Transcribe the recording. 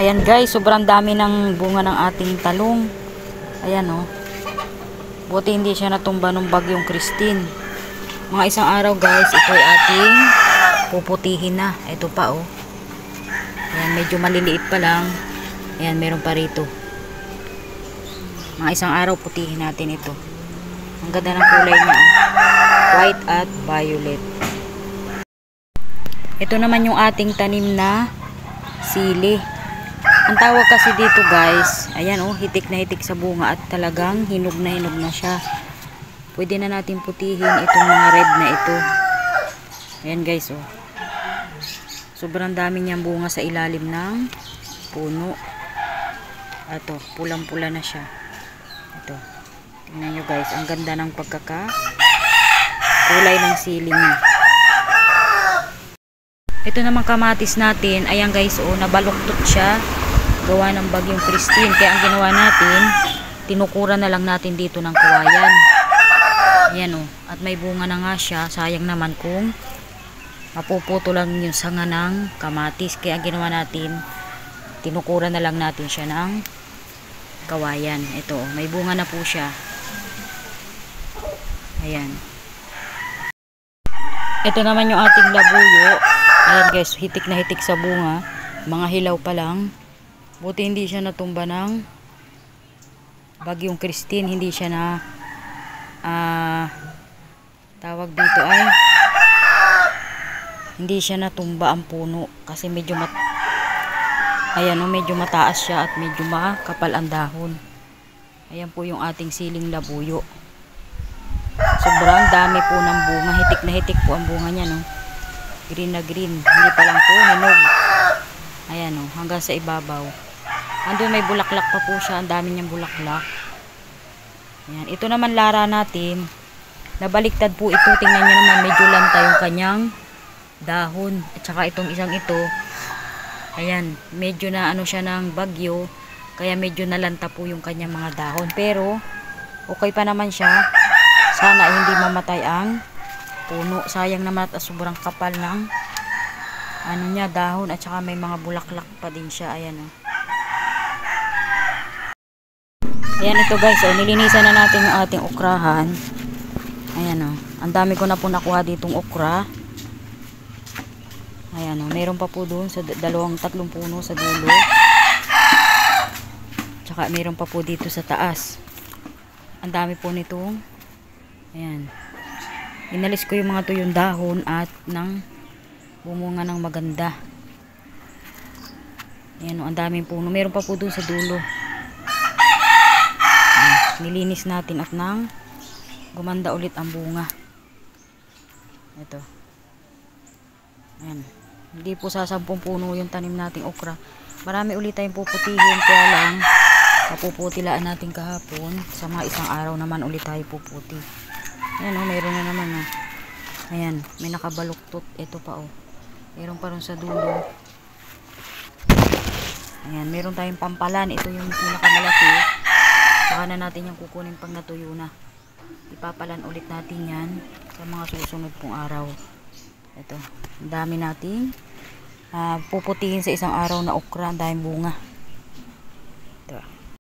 Ayan guys, sobrang dami ng bunga ng ating talong. Ayan oh. Buti hindi siya natumba ng bagyong Christine. Mga isang araw guys, ito ay ating puputihin na. Ito pa oh. Ayan, medyo maliliit pa lang. Ayan, meron pa rito. Mga isang araw putihin natin ito. Ang ganda ng kulay niya oh. White at violet. Ito naman yung ating tanim na sili. Ang tawag kasi dito guys, ayan oh, hitik na hitik sa bunga at talagang hinog na siya. Pwede na natin putihin itong mga red na ito. Ayan guys oh. Sobrang dami niyang bunga sa ilalim ng puno. Ito, pulang-pula na siya. Ito. Tingnan nyo guys, ang ganda ng kulay ng sili niya. Ito naman kamatis natin, ayan guys oh, nabaluktot siya. Gawa ng bagyong Christine. Kaya ang ginawa natin, tinukuran na lang natin dito ng kawayan. Ayan oh, at may bunga na nga siya. Sayang naman kung mapuputo lang yung sanga ng kamatis. Kaya ang ginawa natin, tinukuran na lang natin siya ng kawayan. Ito oh, may bunga na po siya. Ayan. Ito naman yung ating labuyo. Ayan guys, hitik na hitik sa bunga. Mga hilaw pa lang. Buti hindi siya natumba ng bagyong Christine. Hindi siya na tawag dito ay hindi siya natumba ang puno. Kasi medyo ayan, medyo mataas siya at medyo makapal ang dahon. Ayan po yung ating siling labuyo. Sobrang dami po ng bunga. Hitik na hitik po ang bunga niya no. Green na green. Hindi pa lang po hinog. Ayan o, hanggang sa ibabaw. Andun may bulaklak pa po siya. Ang dami niyang bulaklak. Ayan. Ito naman lara natin. Nabaliktad po ito. Tingnan niyo naman, medyo lanta yung kanyang dahon. At saka itong isang ito. Ayan, medyo na ano siya ng bagyo. Kaya medyo nalanta po yung kanyang mga dahon. Pero, okay pa naman siya. Sana hindi mamatay ang puno. Sayang naman at sobrang kapal ng ano niya, dahon at saka may mga bulaklak pa din siya. Ayan oh. Ayan ito guys oh, nilinisan na natin yung ating okrahan. Ayan oh, ang dami ko na po nakuha ditong okra. Ayan oh, meron pa po doon sa tatlong puno sa dulo. Tsaka meron pa po dito sa taas. Ang dami po nitong, ayan, inalis ko yung mga tuyong dahon at nang bumunga ng maganda. Ayan o, ang daming puno. Meron pa po dun sa dulo. Ayan, nilinis natin at nang gumanda ulit ang bunga. Ito. Ayan. Hindi po sa 10 puno yung tanim nating okra. Marami ulit tayong puputihin. Kaya lang, papuputilaan natin kahapon. Sa mga isang araw naman ulit tayo puputi. Ayan o, mayroon na naman o. Ayan, may nakabaluktot. Ito pa o. Meron pa rin sa dulo. Ayan, meron tayong pampalan. Ito yung pinakamalaki. Saka na natin yung kukunin pang natuyo na. Ipapalan ulit natin yan sa mga susunod pong araw. Ito, ang dami nating puputihin sa isang araw na okra. Ang daming bunga.